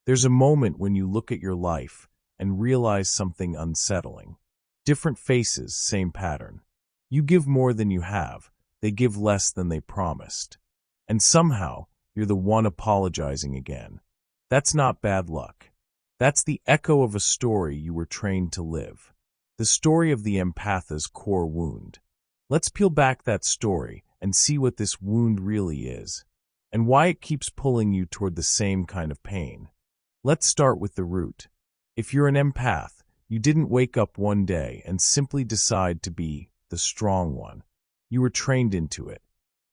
There's a moment when you look at your life and realize something unsettling. Different faces, same pattern. You give more than you have, they give less than they promised. And somehow, you're the one apologizing again. That's not bad luck. That's the echo of a story you were trained to live. The story of the empath's core wound. Let's peel back that story and see what this wound really is, and why it keeps pulling you toward the same kind of pain. Let's start with the root. If you're an empath, you didn't wake up one day and simply decide to be the strong one. You were trained into it.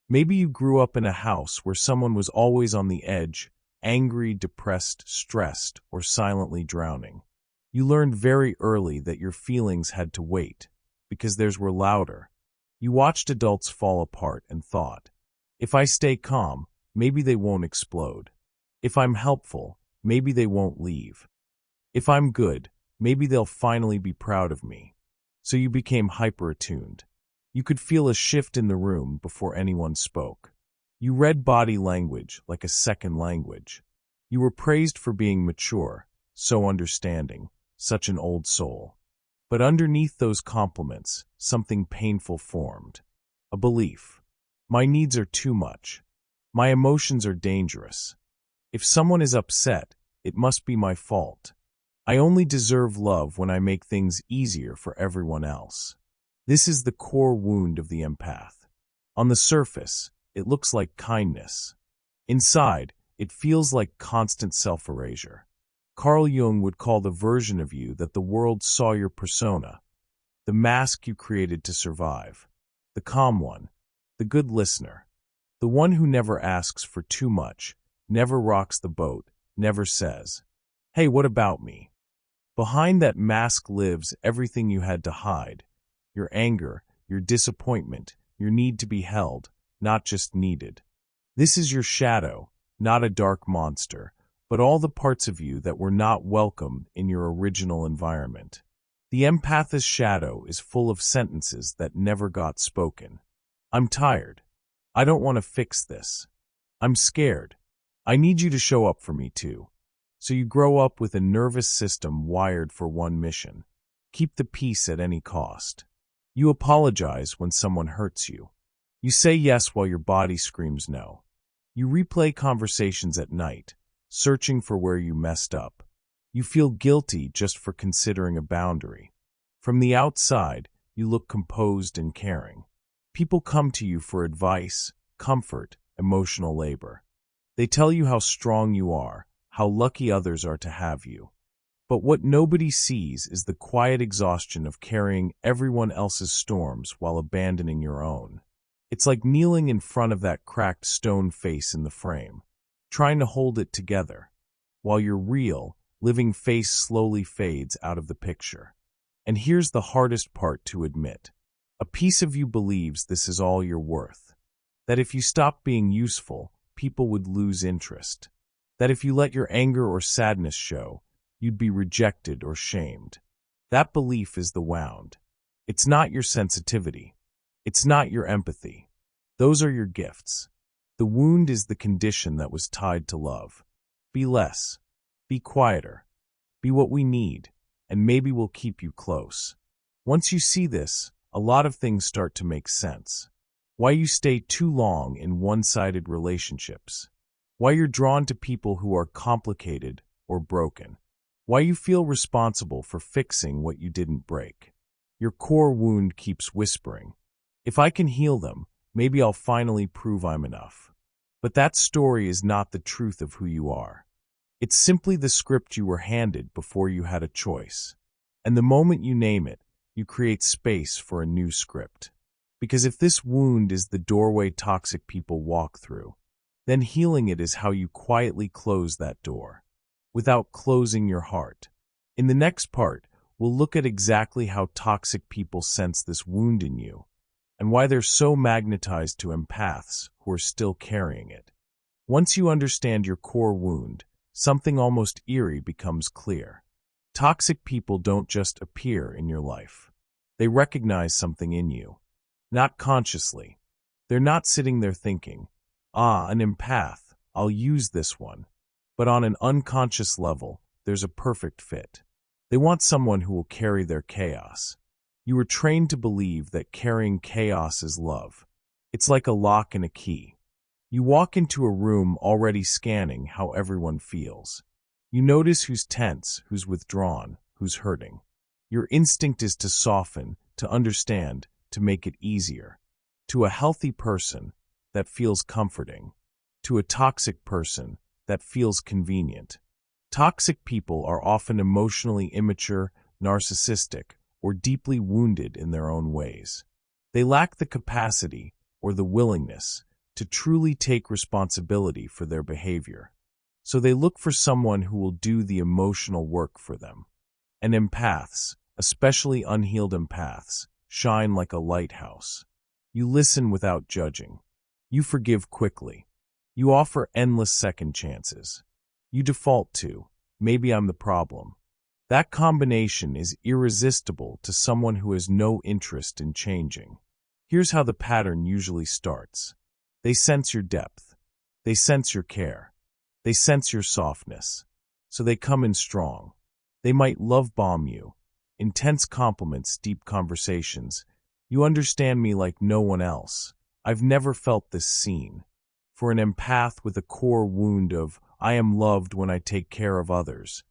Maybe you grew up in a house where someone was always on the edge, angry, depressed, stressed, or silently drowning. You learned very early that your feelings had to wait, because theirs were louder. You watched adults fall apart and thought, if I stay calm, maybe they won't explode. If I'm helpful, maybe they won't leave. If I'm good, maybe they'll finally be proud of me. So you became hyper-attuned. You could feel a shift in the room before anyone spoke. You read body language like a second language. You were praised for being mature, so understanding, such an old soul. But underneath those compliments, something painful formed. A belief. My needs are too much. My emotions are dangerous. If someone is upset, it must be my fault. I only deserve love when I make things easier for everyone else. This is the core wound of the empath. On the surface, it looks like kindness. Inside, it feels like constant self-erasure. Carl Jung would call the version of you that the world saw your persona, the mask you created to survive, the calm one, the good listener, the one who never asks for too much, never rocks the boat, never says, "Hey, what about me?" Behind that mask lives everything you had to hide, your anger, your disappointment, your need to be held, not just needed. This is your shadow, not a dark monster, but all the parts of you that were not welcome in your original environment. The empath's shadow is full of sentences that never got spoken. I'm tired. I don't want to fix this. I'm scared. I need you to show up for me too. So you grow up with a nervous system wired for one mission: keep the peace at any cost. You apologize when someone hurts you. You say yes while your body screams no. You replay conversations at night, searching for where you messed up. You feel guilty just for considering a boundary. From the outside, you look composed and caring. People come to you for advice, comfort, emotional labor. They tell you how strong you are, how lucky others are to have you. But what nobody sees is the quiet exhaustion of carrying everyone else's storms while abandoning your own. It's like kneeling in front of that cracked stone face in the frame, trying to hold it together, while your real, living face slowly fades out of the picture. And here's the hardest part to admit. A piece of you believes this is all you're worth. That if you stop being useful, people would lose interest. That if you let your anger or sadness show, you'd be rejected or shamed. That belief is the wound. It's not your sensitivity. It's not your empathy. Those are your gifts. The wound is the condition that was tied to love. Be less. Be quieter. Be what we need, and maybe we'll keep you close. Once you see this, a lot of things start to make sense. Why you stay too long in one-sided relationships. Why you're drawn to people who are complicated or broken. Why you feel responsible for fixing what you didn't break. Your core wound keeps whispering, if I can heal them, maybe I'll finally prove I'm enough. But that story is not the truth of who you are. It's simply the script you were handed before you had a choice. And the moment you name it, you create space for a new script. Because if this wound is the doorway toxic people walk through, then healing it is how you quietly close that door, without closing your heart. In the next part, we'll look at exactly how toxic people sense this wound in you, and why they're so magnetized to empaths who are still carrying it. Once you understand your core wound, something almost eerie becomes clear. Toxic people don't just appear in your life. They recognize something in you. Not consciously. They're not sitting there thinking, an empath, I'll use this one. But on an unconscious level, there's a perfect fit. They want someone who will carry their chaos. You were trained to believe that carrying chaos is love. It's like a lock and a key. You walk into a room already scanning how everyone feels. You notice who's tense, who's withdrawn, who's hurting. Your instinct is to soften, to understand, to make it easier. To a healthy person, that feels comforting. To a toxic person, that feels convenient. Toxic people are often emotionally immature, narcissistic, or deeply wounded in their own ways. They lack the capacity or the willingness to truly take responsibility for their behavior. So they look for someone who will do the emotional work for them. And empaths, especially unhealed empaths, shine like a lighthouse. You listen without judging. You forgive quickly. You offer endless second chances. You default to, maybe I'm the problem. That combination is irresistible to someone who has no interest in changing. Here's how the pattern usually starts. They sense your depth. They sense your care. They sense your softness. So they come in strong. They might love bomb you. Intense compliments, deep conversations. You understand me like no one else. I've never felt this seen. For an empath with a core wound of, I am loved when I take care of others,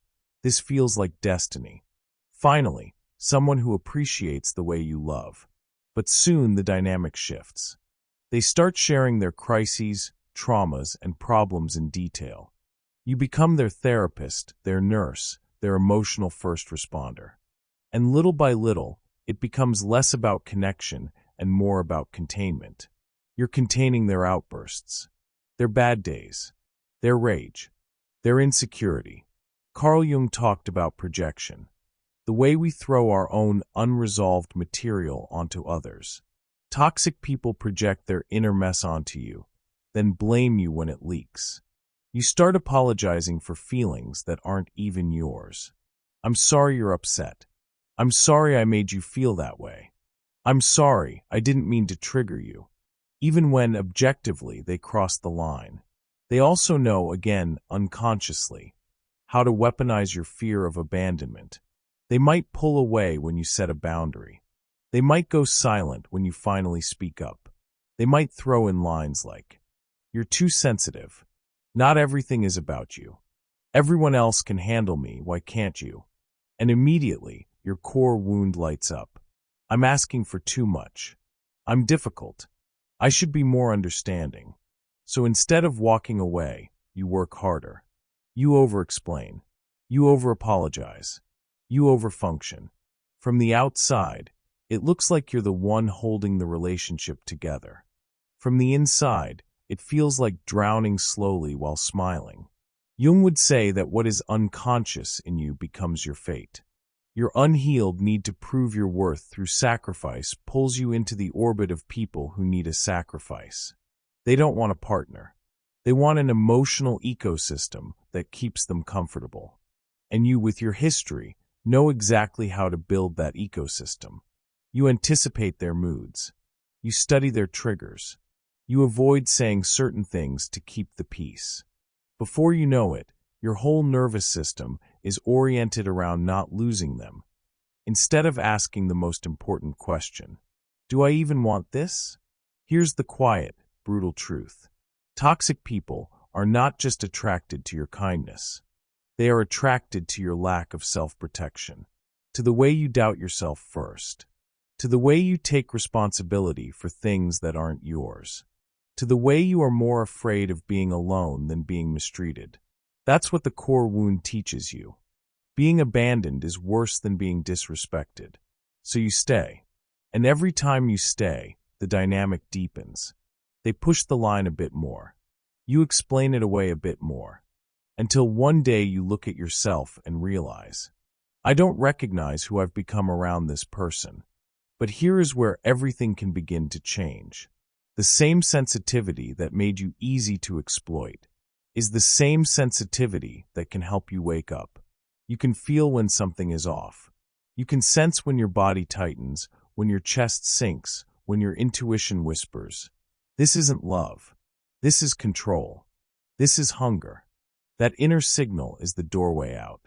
this feels like destiny. Finally, someone who appreciates the way you love. But soon the dynamic shifts. They start sharing their crises, traumas, and problems in detail. You become their therapist, their nurse, their emotional first responder. And little by little, it becomes less about connection and more about containment. You're containing their outbursts, their bad days, their rage, their insecurity. Carl Jung talked about projection, the way we throw our own unresolved material onto others. Toxic people project their inner mess onto you, then blame you when it leaks. You start apologizing for feelings that aren't even yours. I'm sorry you're upset. I'm sorry I made you feel that way. I'm sorry, I didn't mean to trigger you. Even when, objectively, they cross the line. They also know, again, unconsciously, how to weaponize your fear of abandonment. They might pull away when you set a boundary. They might go silent when you finally speak up. They might throw in lines like, "You're too sensitive. Not everything is about you. Everyone else can handle me, why can't you?" And immediately, your core wound lights up. I'm asking for too much. I'm difficult. I should be more understanding. So instead of walking away, you work harder. You over-explain. You over-apologize. You over-function. From the outside, it looks like you're the one holding the relationship together. From the inside, it feels like drowning slowly while smiling. Jung would say that what is unconscious in you becomes your fate. Your unhealed need to prove your worth through sacrifice pulls you into the orbit of people who need a sacrifice. They don't want a partner. They want an emotional ecosystem that keeps them comfortable. And you, with your history, know exactly how to build that ecosystem. You anticipate their moods. You study their triggers. You avoid saying certain things to keep the peace. Before you know it, your whole nervous system is oriented around not losing them. Instead of asking the most important question, do I even want this? Here's the quiet, brutal truth. Toxic people are not just attracted to your kindness. They are attracted to your lack of self-protection, to the way you doubt yourself first, to the way you take responsibility for things that aren't yours, to the way you are more afraid of being alone than being mistreated. That's what the core wound teaches you. Being abandoned is worse than being disrespected. So you stay. And every time you stay, the dynamic deepens. They push the line a bit more. You explain it away a bit more. Until one day you look at yourself and realize, I don't recognize who I've become around this person. But here is where everything can begin to change. The same sensitivity that made you easy to exploit is the same sensitivity that can help you wake up. You can feel when something is off. You can sense when your body tightens, when your chest sinks, when your intuition whispers. This isn't love. This is control. This is hunger. That inner signal is the doorway out.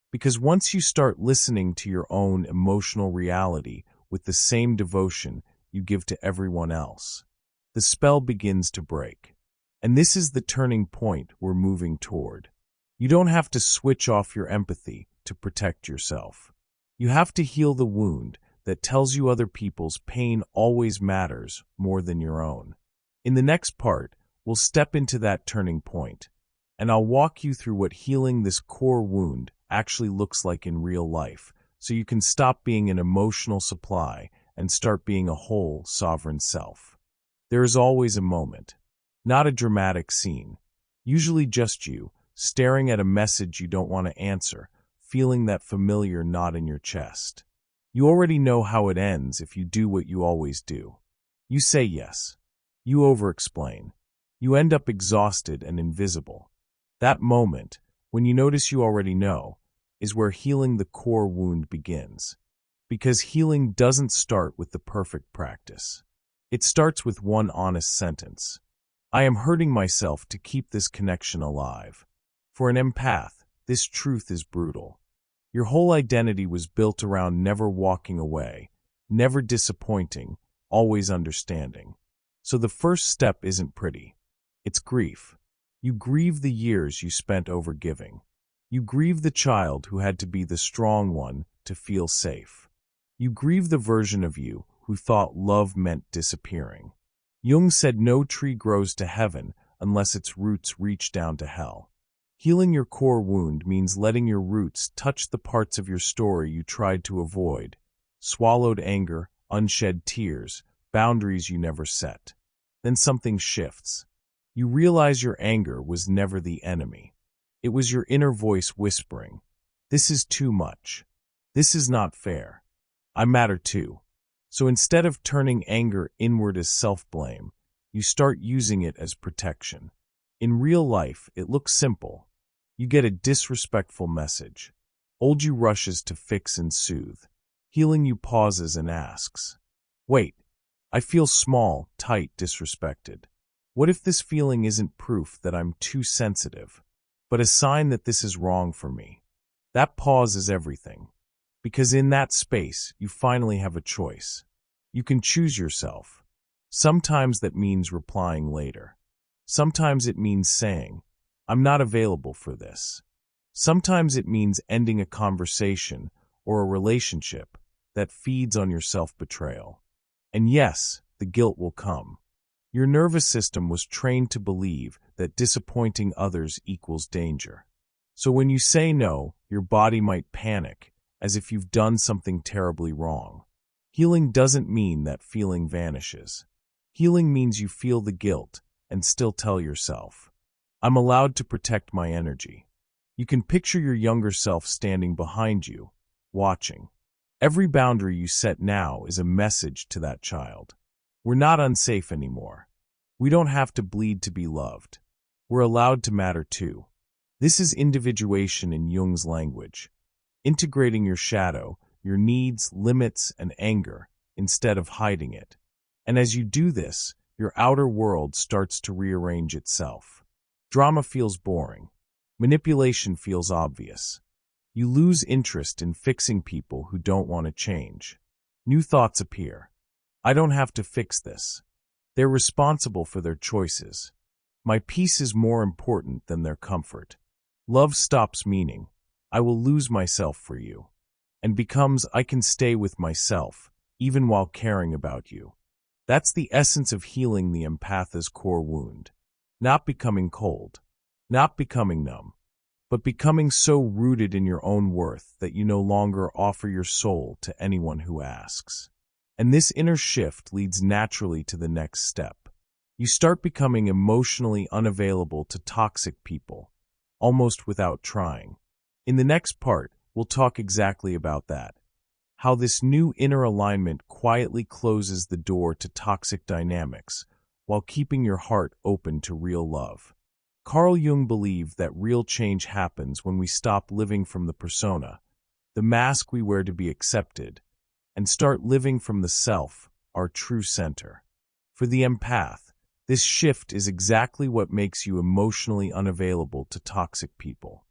Because once you start listening to your own emotional reality with the same devotion you give to everyone else, the spell begins to break. And this is the turning point we're moving toward. You don't have to switch off your empathy to protect yourself. You have to heal the wound that tells you other people's pain always matters more than your own. In the next part, we'll step into that turning point, and I'll walk you through what healing this core wound actually looks like in real life, so you can stop being an emotional supply and start being a whole, sovereign self. There is always a moment, not a dramatic scene, usually just you, staring at a message you don't want to answer, feeling that familiar knot in your chest. You already know how it ends if you do what you always do. You say yes. You over-explain. You end up exhausted and invisible. That moment, when you notice you already know, is where healing the core wound begins. Because healing doesn't start with the perfect practice. It starts with one honest sentence. I am hurting myself to keep this connection alive. For an empath, this truth is brutal. Your whole identity was built around never walking away, never disappointing, always understanding. So the first step isn't pretty. It's grief. You grieve the years you spent overgiving. You grieve the child who had to be the strong one to feel safe. You grieve the version of you who thought love meant disappearing. Jung said no tree grows to heaven unless its roots reach down to hell. Healing your core wound means letting your roots touch the parts of your story you tried to avoid, swallowed anger, unshed tears, boundaries you never set. Then something shifts. You realize your anger was never the enemy. It was your inner voice whispering, "This is too much. This is not fair. I matter too." So instead of turning anger inward as self-blame, you start using it as protection. In real life, it looks simple. You get a disrespectful message. Old you rushes to fix and soothe. Healing you pauses and asks, "Wait, I feel small, tight, disrespected. What if this feeling isn't proof that I'm too sensitive, but a sign that this is wrong for me?" That pause is everything. Because in that space, you finally have a choice. You can choose yourself. Sometimes that means replying later. Sometimes it means saying, "I'm not available for this." Sometimes it means ending a conversation or a relationship that feeds on your self-betrayal. And yes, the guilt will come. Your nervous system was trained to believe that disappointing others equals danger. So when you say no, your body might panic, as if you've done something terribly wrong. Healing doesn't mean that feeling vanishes. Healing means you feel the guilt and still tell yourself, "I'm allowed to protect my energy." You can picture your younger self standing behind you, watching. Every boundary you set now is a message to that child. We're not unsafe anymore. We don't have to bleed to be loved. We're allowed to matter too. This is individuation in Jung's language. Integrating your shadow, your needs, limits, and anger, instead of hiding it. And as you do this, your outer world starts to rearrange itself. Drama feels boring. Manipulation feels obvious. You lose interest in fixing people who don't want to change. New thoughts appear. I don't have to fix this. They're responsible for their choices. My peace is more important than their comfort. Love stops meaning, "I will lose myself for you," and becomes, "I can stay with myself, even while caring about you." That's the essence of healing the empath's core wound. Not becoming cold, not becoming numb, but becoming so rooted in your own worth that you no longer offer your soul to anyone who asks. And this inner shift leads naturally to the next step. You start becoming emotionally unavailable to toxic people, almost without trying. In the next part, we'll talk exactly about that. How this new inner alignment quietly closes the door to toxic dynamics while keeping your heart open to real love. Carl Jung believed that real change happens when we stop living from the persona, the mask we wear to be accepted, and start living from the self, our true center. For the empath, This shift is exactly what makes you emotionally unavailable to toxic people.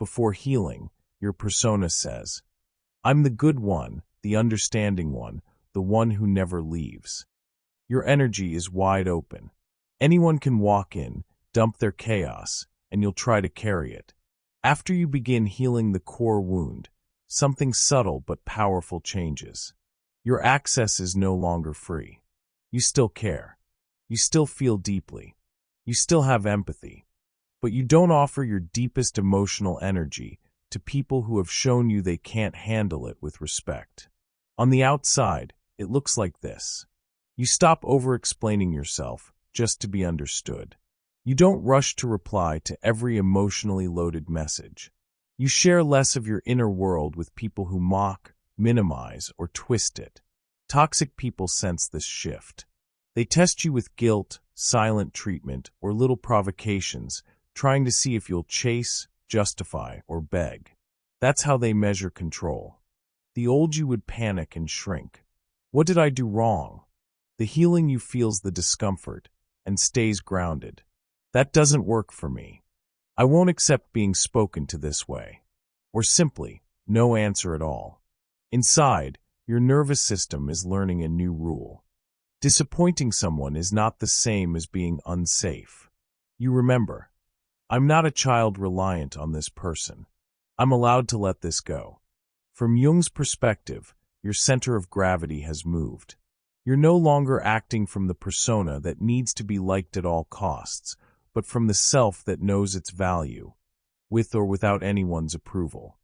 Before healing, your persona says, "I'm the good one, the understanding one, the one who never leaves." Your energy is wide open. Anyone can walk in, dump their chaos, and you'll try to carry it. After you begin healing the core wound, something subtle but powerful changes. Your access is no longer free. You still care. You still feel deeply. You still have empathy. But you don't offer your deepest emotional energy to people who have shown you they can't handle it with respect. On the outside, it looks like this. You stop over-explaining yourself just to be understood. You don't rush to reply to every emotionally loaded message. You share less of your inner world with people who mock, minimize, or twist it. Toxic people sense this shift. They test you with guilt, silent treatment, or little provocations, trying to see if you'll chase, justify, or beg. That's how they measure control. The old you would panic and shrink. What did I do wrong? The healing you feels the discomfort and stays grounded. That doesn't work for me. I won't accept being spoken to this way. Or simply, no answer at all. Inside, your nervous system is learning a new rule. Disappointing someone is not the same as being unsafe. You remember, I'm not a child reliant on this person. I'm allowed to let this go. From Jung's perspective, your center of gravity has moved. You're no longer acting from the persona that needs to be liked at all costs, but from the self that knows its value, with or without anyone's approval.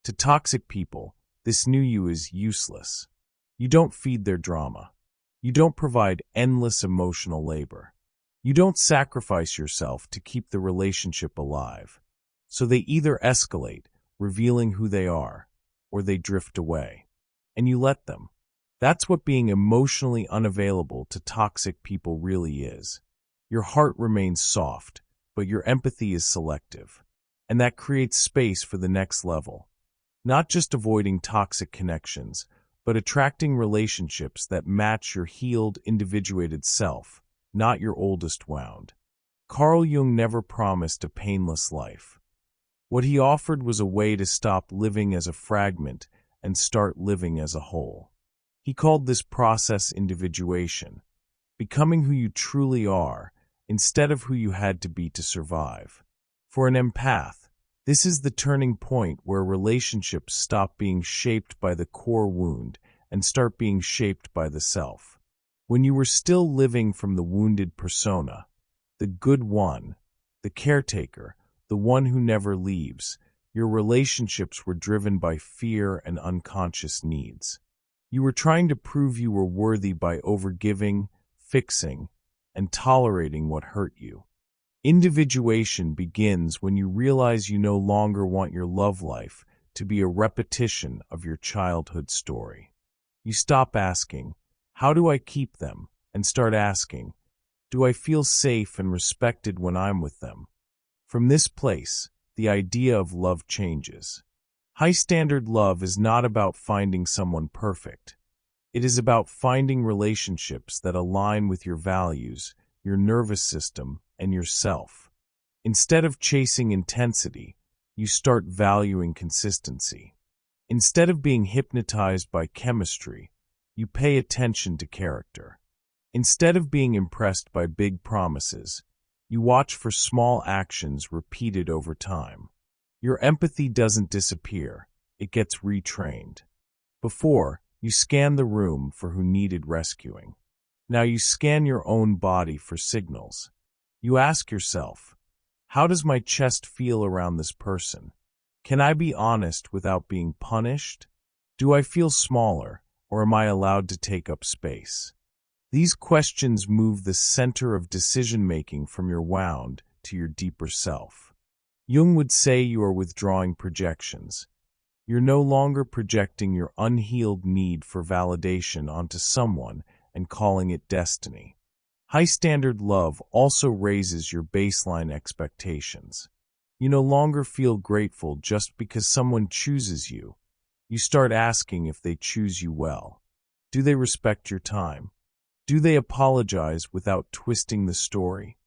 To toxic people, this new you is useless. You don't feed their drama. You don't provide endless emotional labor. You don't sacrifice yourself to keep the relationship alive. So they either escalate, revealing who they are, or they drift away. And you let them. That's what being emotionally unavailable to toxic people really is. Your heart remains soft, but your empathy is selective. And that creates space for the next level. Not just avoiding toxic connections, but attracting relationships that match your healed, individuated self, not your oldest wound. Carl Jung never promised a painless life. What he offered was a way to stop living as a fragment and start living as a whole. He called this process individuation, becoming who you truly are instead of who you had to be to survive. For an empath, this is the turning point where relationships stop being shaped by the core wound and start being shaped by the self. When you were still living from the wounded persona, the good one, the caretaker, the one who never leaves, your relationships were driven by fear and unconscious needs. You were trying to prove you were worthy by overgiving, fixing, and tolerating what hurt you. Individuation begins when you realize you no longer want your love life to be a repetition of your childhood story. You stop asking, "How do I keep them?" and start asking, "Do I feel safe and respected when I'm with them?" From this place, the idea of love changes. High-standard love is not about finding someone perfect. It is about finding relationships that align with your values, your nervous system, and yourself. Instead of chasing intensity, you start valuing consistency. Instead of being hypnotized by chemistry, you pay attention to character. Instead of being impressed by big promises, you watch for small actions repeated over time. Your empathy doesn't disappear, it gets retrained. Before, you scanned the room for who needed rescuing. Now you scan your own body for signals. You ask yourself, how does my chest feel around this person? Can I be honest without being punished? Do I feel smaller, or am I allowed to take up space? These questions move the center of decision-making from your wound to your deeper self. Jung would say you are withdrawing projections. You're no longer projecting your unhealed need for validation onto someone and calling it destiny. High-standard love also raises your baseline expectations. You no longer feel grateful just because someone chooses you. You start asking if they choose you well. Do they respect your time? Do they apologize without twisting the story?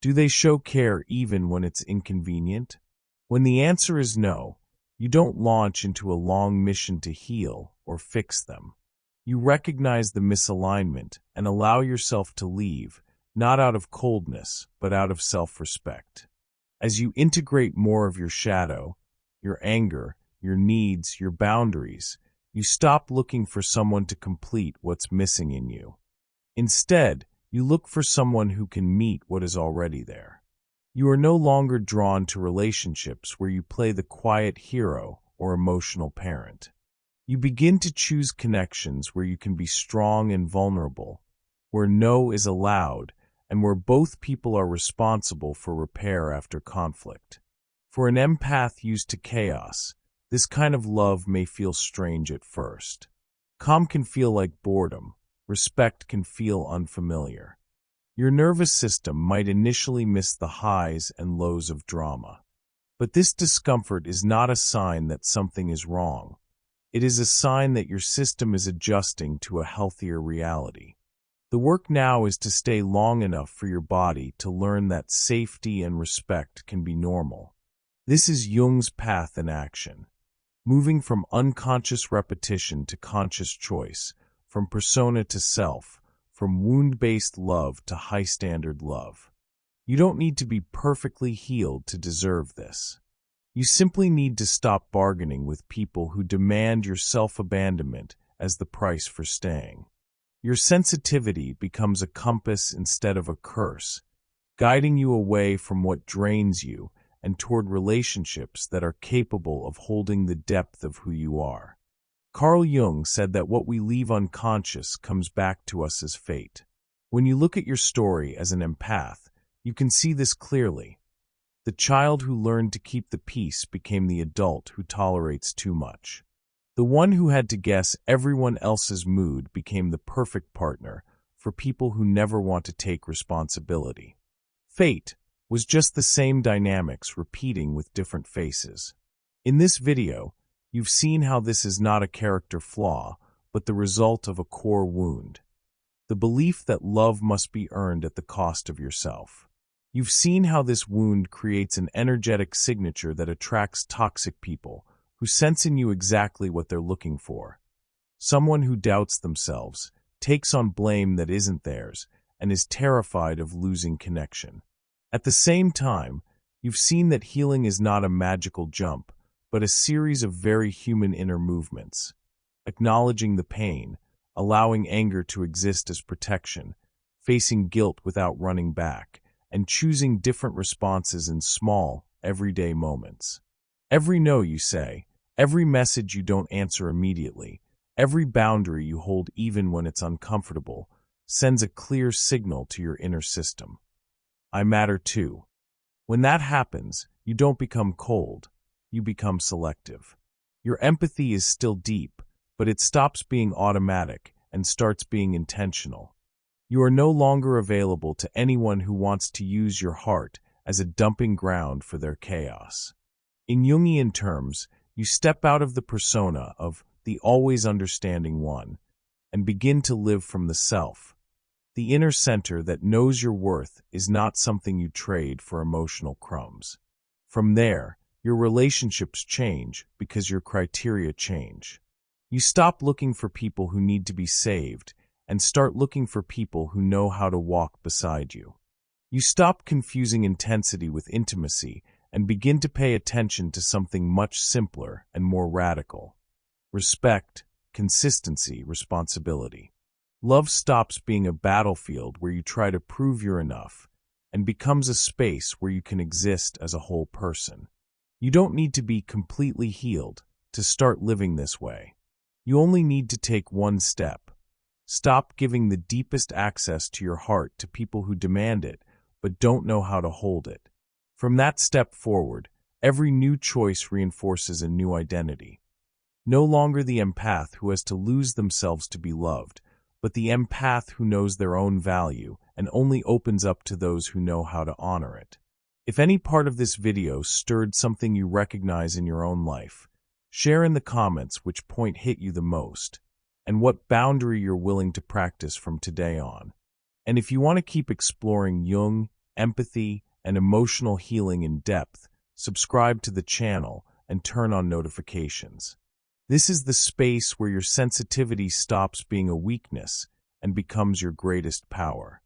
Do they show care even when it's inconvenient? When the answer is no, you don't launch into a long mission to heal or fix them. You recognize the misalignment and allow yourself to leave, not out of coldness, but out of self-respect. As you integrate more of your shadow, your anger, your needs, your boundaries, you stop looking for someone to complete what's missing in you. Instead, you look for someone who can meet what is already there. You are no longer drawn to relationships where you play the quiet hero or emotional parent. You begin to choose connections where you can be strong and vulnerable, where no is allowed, and where both people are responsible for repair after conflict. For an empath used to chaos, this kind of love may feel strange at first. Calm can feel like boredom. Respect can feel unfamiliar. Your nervous system might initially miss the highs and lows of drama. But this discomfort is not a sign that something is wrong. It is a sign that your system is adjusting to a healthier reality. The work now is to stay long enough for your body to learn that safety and respect can be normal. This is Jung's path in action, moving from unconscious repetition to conscious choice, from persona to self, from wound-based love to high-standard love. You don't need to be perfectly healed to deserve this. You simply need to stop bargaining with people who demand your self-abandonment as the price for staying. Your sensitivity becomes a compass instead of a curse, guiding you away from what drains you and toward relationships that are capable of holding the depth of who you are. Carl Jung said that what we leave unconscious comes back to us as fate. When you look at your story as an empath, you can see this clearly. The child who learned to keep the peace became the adult who tolerates too much. The one who had to guess everyone else's mood became the perfect partner for people who never want to take responsibility. Fate was just the same dynamics repeating with different faces. In this video, you've seen how this is not a character flaw, but the result of a core wound. The belief that love must be earned at the cost of yourself. You've seen how this wound creates an energetic signature that attracts toxic people who sense in you exactly what they're looking for. Someone who doubts themselves, takes on blame that isn't theirs, and is terrified of losing connection. At the same time, you've seen that healing is not a magical jump, but a series of very human inner movements. Acknowledging the pain, allowing anger to exist as protection, facing guilt without running back, and choosing different responses in small, everyday moments. Every no you say, every message you don't answer immediately, every boundary you hold even when it's uncomfortable, sends a clear signal to your inner system. I matter too. When that happens, you don't become cold, you become selective. Your empathy is still deep, but it stops being automatic and starts being intentional. You are no longer available to anyone who wants to use your heart as a dumping ground for their chaos. In Jungian terms, you step out of the persona of the always understanding one and begin to live from the self. The inner center that knows your worth is not something you trade for emotional crumbs. From there, your relationships change because your criteria change. You stop looking for people who need to be saved and start looking for people who know how to walk beside you. You stop confusing intensity with intimacy and begin to pay attention to something much simpler and more radical. Respect, consistency, responsibility. Love stops being a battlefield where you try to prove you're enough and becomes a space where you can exist as a whole person. You don't need to be completely healed to start living this way. You only need to take one step. Stop giving the deepest access to your heart to people who demand it but don't know how to hold it. From that step forward, every new choice reinforces a new identity. No longer the empath who has to lose themselves to be loved, but the empath who knows their own value and only opens up to those who know how to honor it. If any part of this video stirred something you recognize in your own life, share in the comments which point hit you the most. and what boundary you're willing to practice from today on. And if you want to keep exploring Jung, empathy, and emotional healing in depth, subscribe to the channel and turn on notifications. This is the space where your sensitivity stops being a weakness and becomes your greatest power.